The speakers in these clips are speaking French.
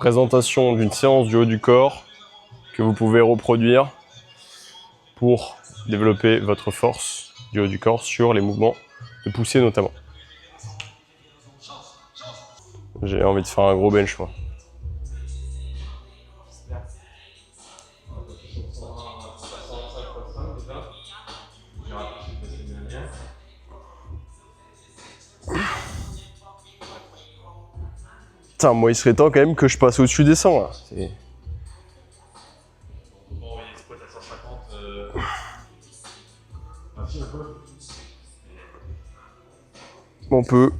Présentation d'une séance du haut du corps que vous pouvez reproduire pour développer votre force du haut du corps sur les mouvements de poussée notamment. J'ai envie de faire un gros bench moi. Putain, moi il serait temps quand même que je passe au-dessus des 100 là. On peut.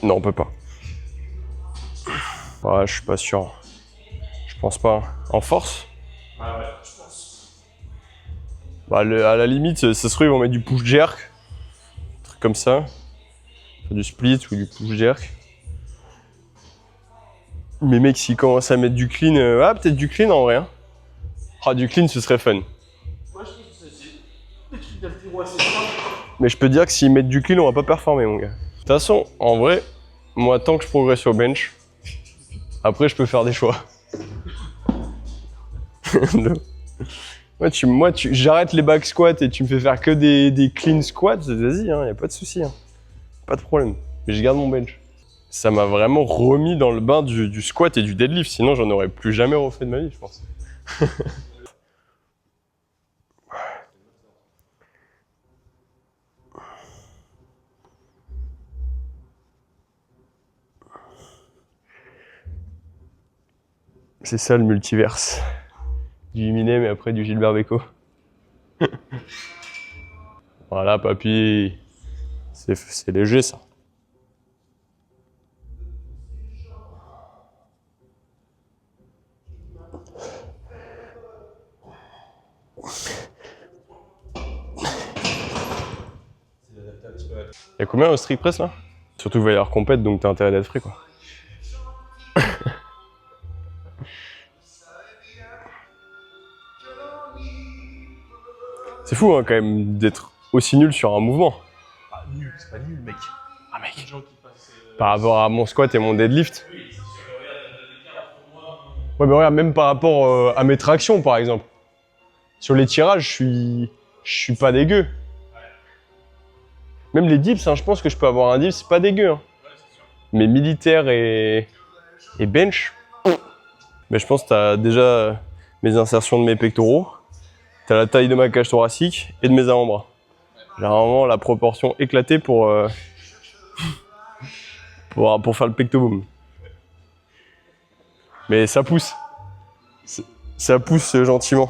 Non, on peut pas. Ouais, je suis pas sûr. Je pense pas. En force? Ah ouais, je pense. Bah, à la limite, ça se trouve, ils vont mettre du push jerk. Un truc comme ça. Du split ou du push jerk. Mais mec, s'ils commencent à mettre du clean. Ah, peut-être du clean en vrai. Hein. Ah, du clean, ce serait fun. Moi, je pense que c'est des trucs d'altéro assez simples. Mais je peux te dire que s'ils mettent du clean, on va pas performer, mon gars. De toute façon, en vrai, moi, tant que je progresse au bench, après, je peux faire des choix. Moi, j'arrête les back squats et tu me fais faire que des clean squats, vas-y, hein, y a pas de souci, hein. Pas de problème. Mais je garde mon bench. Ça m'a vraiment remis dans le bain du squat et du deadlift, sinon j'en aurais plus jamais refait de ma vie, je pense. C'est ça le multiverse. Du Eminem et après du Gilbert Bécaud. Voilà, papy. C'est léger ça. Y'a combien au strict press là? Surtout qu'il va y avoir compète donc t'as intérêt d'être frais quoi. C'est fou hein, quand même d'être aussi nul sur un mouvement. Ah, nul, c'est pas nul, mec. Ah mec. Gens qui passent, Par rapport à mon squat et mon deadlift. Ouais mais regarde, même par rapport à mes tractions par exemple. Sur les tirages, je suis pas dégueu. Même les dips, hein, je pense que je peux avoir un dips pas dégueu. Hein. Mais militaire et bench. Mais je pense que t'as déjà mes insertions de mes pectoraux. T'as la taille de ma cage thoracique et de mes avant-bras. J'ai vraiment la proportion éclatée pour faire le pectoboom. Mais ça pousse. Ça pousse gentiment.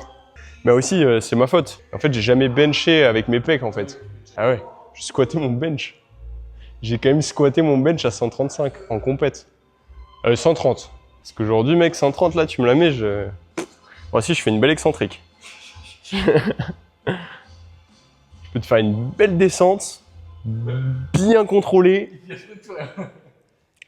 Mais aussi, c'est ma faute. En fait, j'ai jamais benché avec mes pecs en fait. Ah ouais, j'ai squatté mon bench. J'ai quand même squatté mon bench à 135 en compète. 130. Parce qu'aujourd'hui, mec, 130 là, tu me la mets, Voici, je fais une belle excentrique. Je peux te faire une belle descente, bien contrôlée.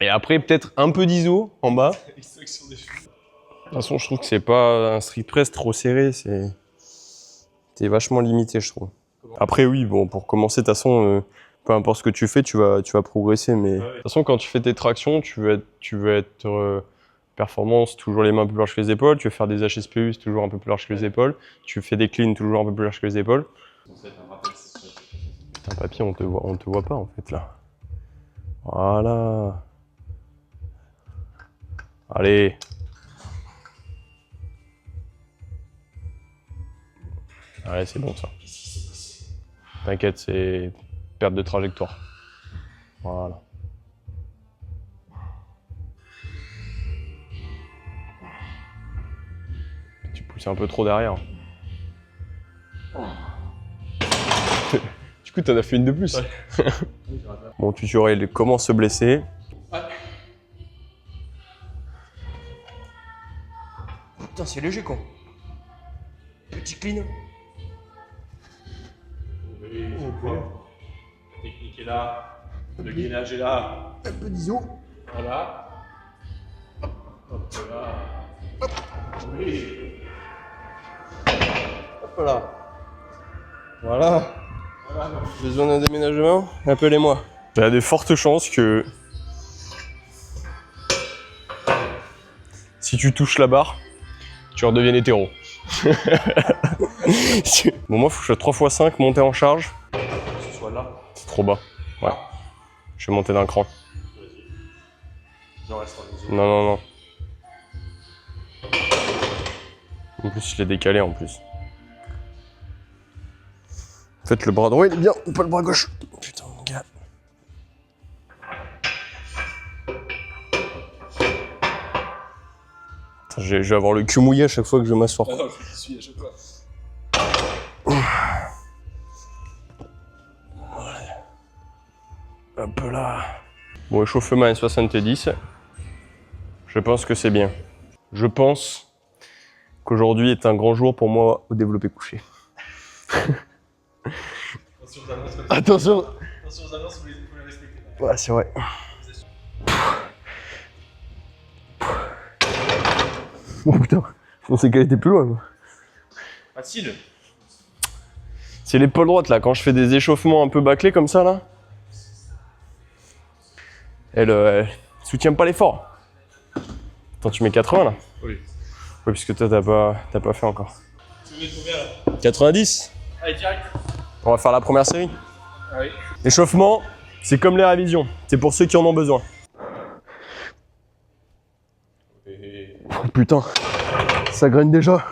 Et après, peut-être un peu d'iso en bas. De toute façon, je trouve que c'est pas un strict press trop serré, c'est vachement limité, je trouve. Après, oui, bon, pour commencer, de toute façon, peu importe ce que tu fais, tu vas progresser. Mais de toute façon, quand tu fais tes tractions, tu veux être performance, toujours les mains plus larges que les épaules. Tu veux faire des HSPU, c'est toujours un peu plus large que les épaules. Tu fais des cleans, toujours un peu plus large que les épaules. Putain, papy, on te voit pas en fait là. Voilà. Allez. Allez, c'est bon ça. T'inquiète, c'est perte de trajectoire. Voilà. Tu pousses un peu trop derrière. Du coup, t'en as fait une de plus. Ouais. Bon, tutoriel, comment se blesser. Ouais. Putain, c'est léger con. Petit clean. Oui, la technique est là. Le gainage est là. Un peu d'iso. Voilà. Hop là. Hop. Oui. Hop là. Voilà. Besoin d'un déménagement? Appelez-moi. Il y a de fortes chances que Si tu touches la barre, tu redeviens hétéro. Bon, moi, faut que je sois 3x5, monter en charge. Que ce soit là. C'est trop bas. Ouais. Je vais monter d'un cran. Vas-y. J'en reste en iso. Non, non, non. En plus, je l'ai décalé en plus. En fait, le bras droit, il est bien, pas le bras gauche. Putain, mon gars. Putain, je vais avoir le cul mouillé à chaque fois que je vais m'asseoir. Ah non, je suis à chaque fois. Hop là. Bon, échauffement à 70. Je pense que c'est bien. Je pense qu'aujourd'hui est un grand jour pour moi au développé couché. Attention aux annonces, Attention. attention aux annonces, vous les respectez. Ouais, c'est vrai. Oh putain, je pensais qu'elle était plus loin. Moi. Facile. C'est l'épaule droite là, quand je fais des échauffements un peu bâclés comme ça là. Elle soutient pas l'effort. Attends, tu mets 80 là? Oui. Oui, puisque toi t'as pas fait encore. Tu veux mettre combien là? 90. Allez, direct. On va faire la première série. Ah oui. L'échauffement, c'est comme les révisions. C'est pour ceux qui en ont besoin. Oh putain, ça graine déjà.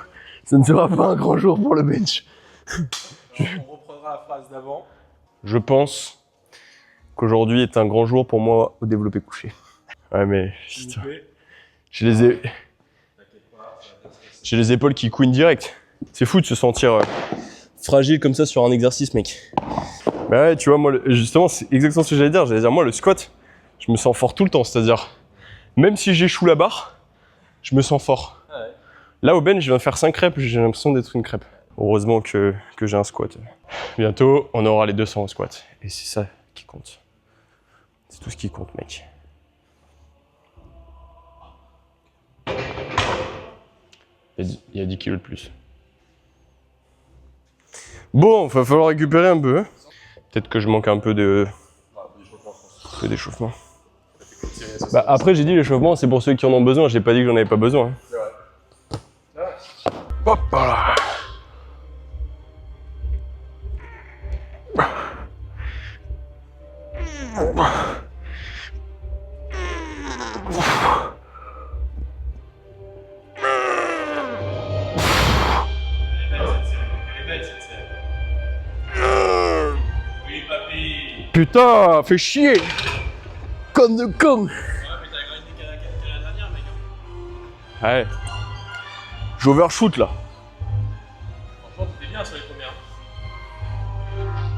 Ça ne sera pas un grand jour pour le bench. Alors, on reprendra la phrase d'avant. Je pense qu'aujourd'hui est un grand jour pour moi au développé couché. Ouais mais putain, j'ai les épaules qui couinent direct. C'est fou de se sentir fragile comme ça sur un exercice, mec. Bah ouais, tu vois, moi, justement, c'est exactement ce que j'allais dire. J'allais dire, moi, le squat, je me sens fort tout le temps. C'est-à-dire, même si j'échoue la barre, je me sens fort. Ah ouais. Là, au bench, je viens de faire 5 reps, j'ai l'impression d'être une crêpe. Heureusement que j'ai un squat. Bientôt, on aura les 200 au squat. Et c'est ça qui compte. C'est tout ce qui compte, mec. Il y a 10 kilos de plus. Bon, il va falloir récupérer un peu. Peut-être que je manque un peu d'échauffement. Bah, après, j'ai dit l'échauffement, c'est pour ceux qui en ont besoin. J'ai pas dit que j'en avais pas besoin. C'est vrai. Hop là. Putain, fais chier! Con de con! Ouais, mais t'as grindé qu'à la dernière, mec. Ouais. J'overshoot là. Franchement, t'étais bien sur les premières.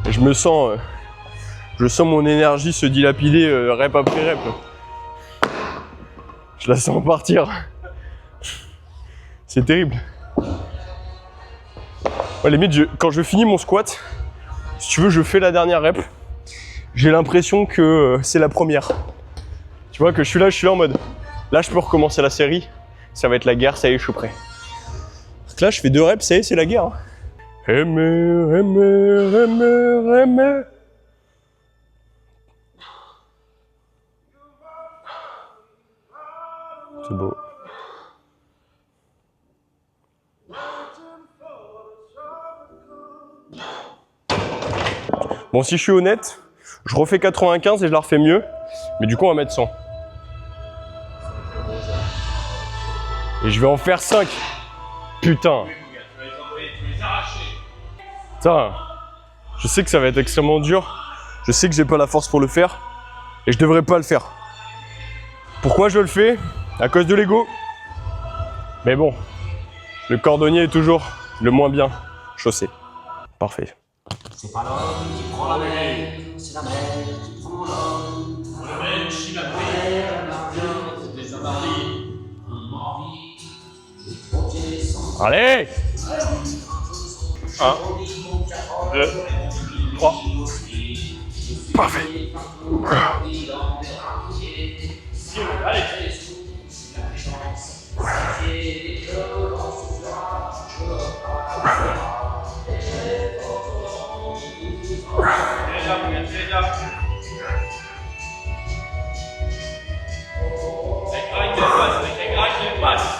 Et je sens mon énergie se dilapider rep après rep. Je la sens partir. C'est terrible. Ouais, limite, quand je finis mon squat, si tu veux, je fais la dernière rep. J'ai l'impression que c'est la première. Tu vois que je suis là en mode. Là, je peux recommencer la série. Ça va être la guerre, ça y est, je suis prêt. Donc là, je fais 2 reps, ça y est, c'est la guerre. Hein. Aimer. C'est beau. Bon, si je suis honnête, je refais 95 et je la refais mieux. Mais du coup, on va mettre 100. Et je vais en faire 5. Putain. Putain. Je sais que ça va être extrêmement dur. Je sais que j'ai pas la force pour le faire. Et je devrais pas le faire. Pourquoi je le fais? À cause de l'ego. Mais bon, le cordonnier est toujours le moins bien chaussé. Parfait. C'est pas l'homme qui prend la mer, c'est la mer qui prend l'homme. Le bench, il a pris. C'était sa Marie. Allez! 1, 2, 3. Parfait. Allez. Avec grind et passe.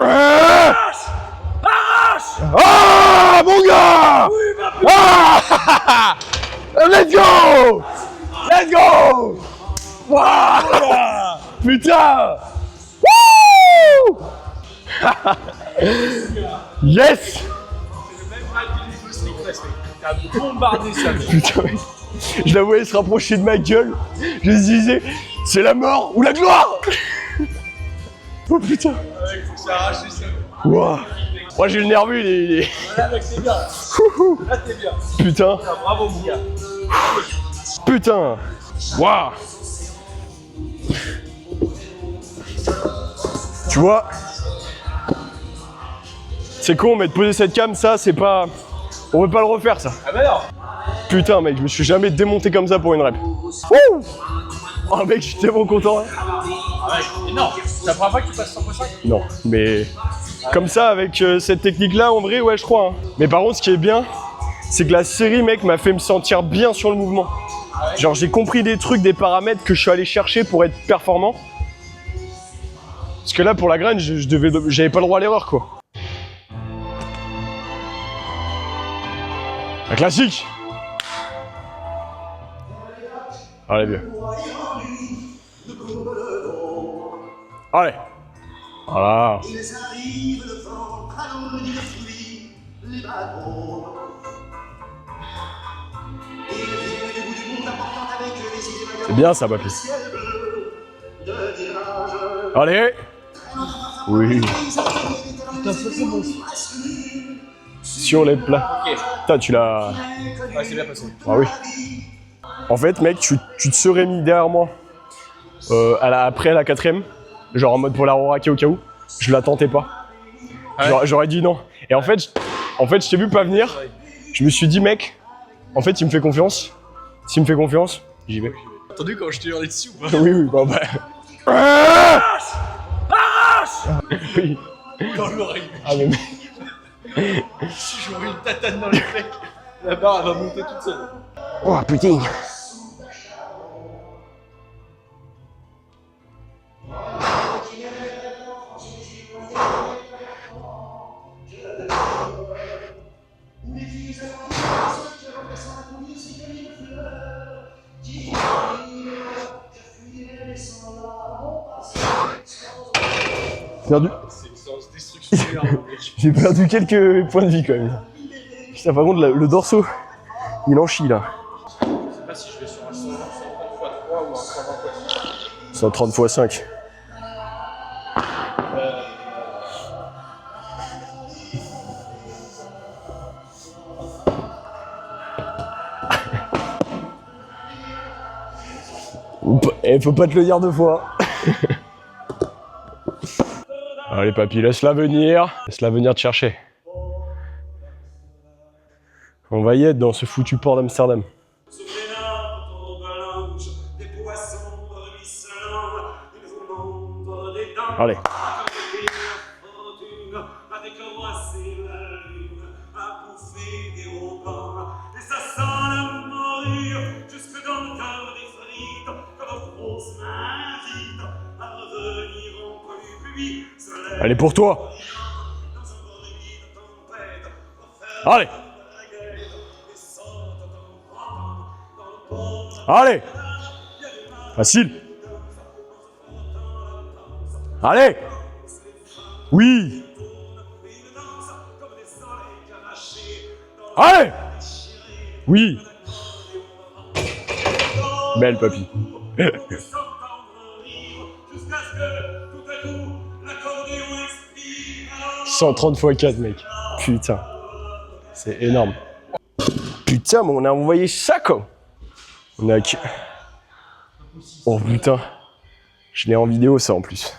Ah, mon gars! Ah! Let's go! Let's go! Wow! Putain! Wouh! Yes! T'as bombardé ça. Putain, je la voyais se rapprocher de ma gueule. Je me disais, c'est la mort ou la gloire! Oh putain! Il faut que ça arrache ça. Wow. Moi j'ai le nerveux, il est... Là, mec, c'est bien. Là, t'es bien. Putain! Ah, bravo, mon gars. Putain! Waouh! Tu vois? C'est con, mais de poser cette cam, ça, c'est pas... On veut pas le refaire, ça. Ah bah non. Putain, mec, je me suis jamais démonté comme ça pour une rep. Wouh! Oh, mec, je suis tellement content. Hein. Ah ouais, non, c'est la première fois que tu passes 100%. Non, mais... Comme ça, avec cette technique-là, en vrai, ouais, je crois. Hein. Mais par contre, ce qui est bien, c'est que la série, mec, m'a fait me sentir bien sur le mouvement. Genre, j'ai compris des trucs, des paramètres que je suis allé chercher pour être performant. Parce que là, pour la graine, j'avais pas le droit à l'erreur, quoi. La classique. Allez, vieux. Allez. Voilà. C'est bien ça, papy. Allez. Oui. Sur les plats. Ok. Putain, tu l'as... Ouais, c'est bien passé. Ah oui. En fait, mec, tu te serais mis derrière moi après la 4ème, genre en mode pour la Roraki au cas où, je la tentais pas. Ouais. J'aurais dit non. Et en fait, je t'ai vu pas venir. Je me suis dit, mec, en fait, il me fait confiance. S'il me fait confiance, j'y vais. T'as entendu quand je t'ai hurlé dessus ou pas? Oui, oui, bon bah. Oui. Dans l'oreille. Ah, mais mec. Si j'aurais une tatane dans les mecs, la barre elle va monter toute seule. Oh putain. Perdu. C'est une séance de destruction nerveuse, mec. J'ai perdu quelques points de vie quand même. Putain, par contre, le dorso, il en chie là. Je sais pas si je vais sur un 130 x 3 ou un 120 x 6. 130 x 5. Faut pas te le dire deux fois. Allez papy, laisse-la venir. Laisse-la venir te chercher. On va y être dans ce foutu port d'Amsterdam. Allez. Allez pour toi. Allez. Allez. Facile. Allez. Oui. Allez. Oui. Belle papy. 130 x 4 mec. Putain. C'est énorme. Putain, mais on a envoyé ça quoi. On a... Oh putain. Je l'ai en vidéo ça en plus.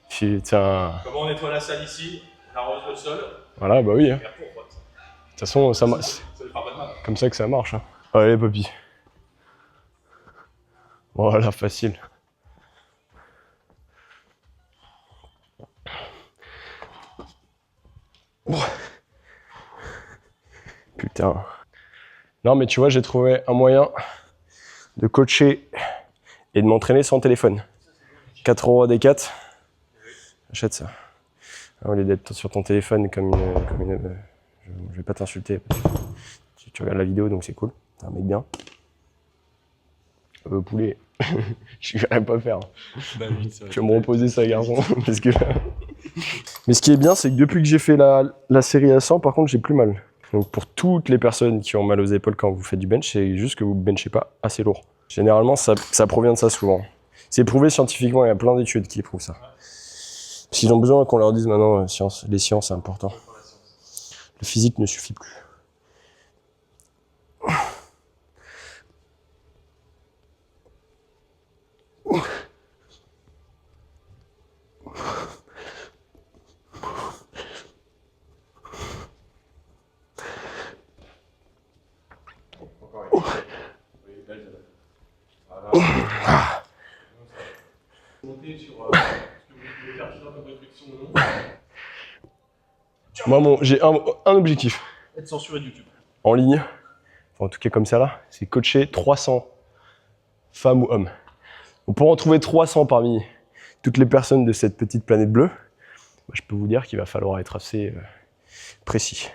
Putain. Comment on nettoie la salle ici? On arrose le sol. Voilà, bah oui. Hein. Et après on frotte. De toute façon, ça marche. Ça ne fera pas de mal. Comme ça que ça marche. Hein. Allez, papy. Voilà, facile. Oh. Putain. Non, mais tu vois, j'ai trouvé un moyen de coacher et de m'entraîner sans téléphone. 4 € à Decat. Achète ça. Au lieu d'être sur ton téléphone comme une je vais pas t'insulter. Tu regardes la vidéo, donc c'est cool. T'es un mec bien. Poulet, je vais pas faire. Bah oui, c'est vrai. Tu vas me reposer ça, garçon. Parce que... Mais ce qui est bien, c'est que depuis que j'ai fait la série à 100, par contre, j'ai plus mal. Donc pour toutes les personnes qui ont mal aux épaules quand vous faites du bench, c'est juste que vous ne benchez pas assez lourd. Généralement, ça provient de ça souvent. C'est prouvé scientifiquement, il y a plein d'études qui prouvent ça. Parce qu'ils ont besoin qu'on leur dise maintenant, les sciences, c'est important. Le physique ne suffit plus. Moi, j'ai un objectif. Être censuré de YouTube. En ligne, enfin, en tout cas comme ça là, c'est coacher 300 femmes ou hommes. Donc, pour en trouver 300 parmi toutes les personnes de cette petite planète bleue, je peux vous dire qu'il va falloir être assez précis.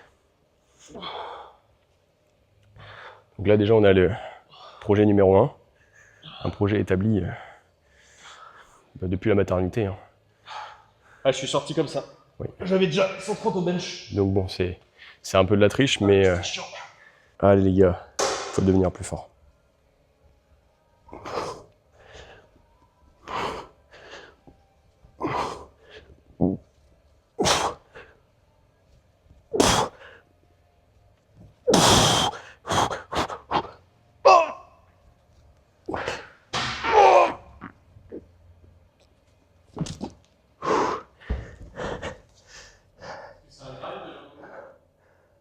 Donc là déjà on a le projet numéro 1, un projet établi depuis la maternité. Hein. Ah, je suis sorti comme ça. Oui. J'avais déjà 130 au bench. Donc bon, c'est un peu de la triche, mais... Allez les gars, faut devenir plus fort.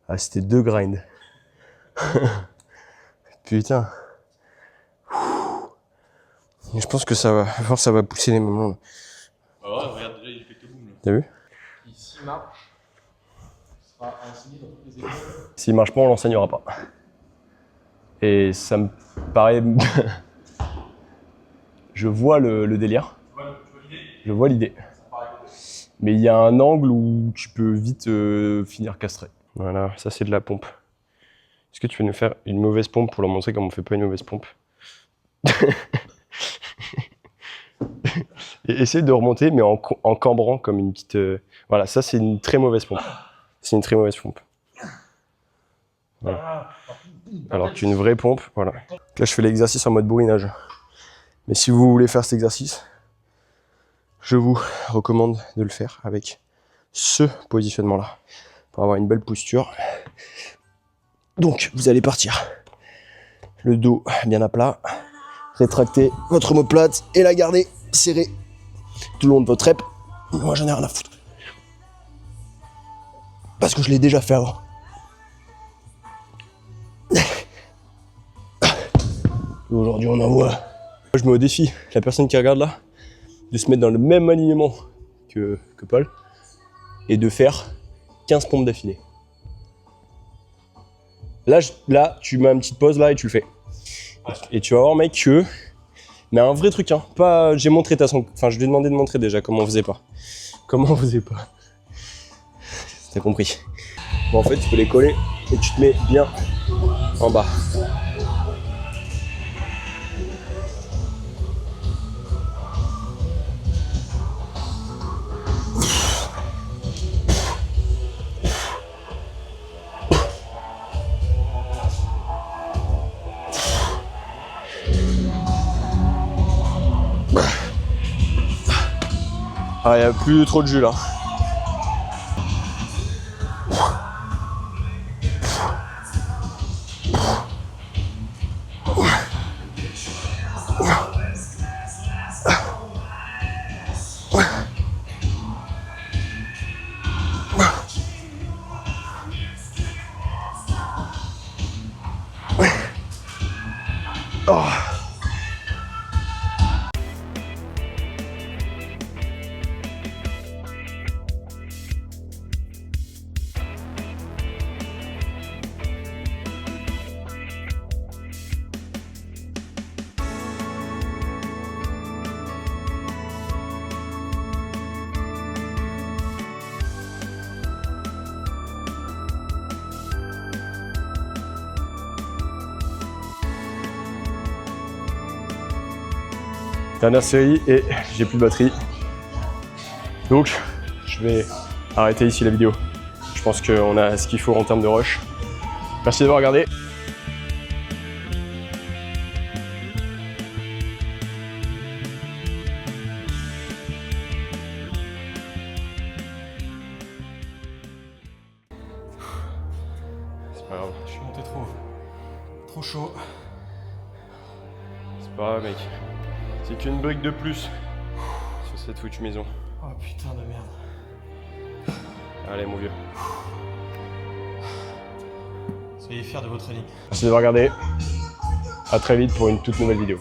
Ah, c'était 2 grinds. Putain. Je pense que ça va pousser les moments. Ah ouais, regarde, déjà il fait tout boum. T'as vu? S'il marche, il sera enseigné dans toutes les écoles. S'il marche pas, on l'enseignera pas. Et ça me paraît... Je vois le délire. Tu vois l'idée? Je vois l'idée. Ça paraît cool. Mais il y a un angle où tu peux vite finir castré. Voilà, ça c'est de la pompe. Est-ce que tu peux nous faire une mauvaise pompe pour leur montrer comment on fait pas une mauvaise pompe? Et essaye de remonter, mais en cambrant comme une petite... Voilà, ça c'est une très mauvaise pompe. C'est une très mauvaise pompe. Voilà. Alors qu'une vraie pompe, voilà. Là je fais l'exercice en mode bourrinage. Mais si vous voulez faire cet exercice, je vous recommande de le faire avec ce positionnement-là, pour avoir une belle posture. Donc, vous allez partir. Le dos bien à plat. Rétractez votre omoplate et la garder serrée tout le long de votre rep. Moi, j'en ai rien à foutre. Parce que je l'ai déjà fait avant. Aujourd'hui, on envoie. Je mets au défi la personne qui regarde là de se mettre dans le même alignement que Paul et de faire 15 pompes d'affilée. Là, tu mets une petite pause là et tu le fais. Ouais. Et tu vas voir, mec, que... Mais un vrai truc, hein. Pas... J'ai montré ta son... Enfin, je lui ai demandé de montrer déjà comment on faisait pas. Comment on faisait pas. T'as compris. Bon, en fait, tu peux les coller et tu te mets bien en bas. Ah, il n'y a plus trop de jus là. Oh. Dernière série et j'ai plus de batterie. Donc je vais arrêter ici la vidéo. Je pense qu'on a ce qu'il faut en termes de rush. Merci d'avoir regardé. C'est pas grave. Je suis monté trop chaud. C'est pas grave mec. C'est qu'une brique de plus sur cette foutue maison. Oh putain de merde. Allez mon vieux. Soyez fiers de votre ligne. Merci d'avoir regardé. À très vite pour une toute nouvelle vidéo.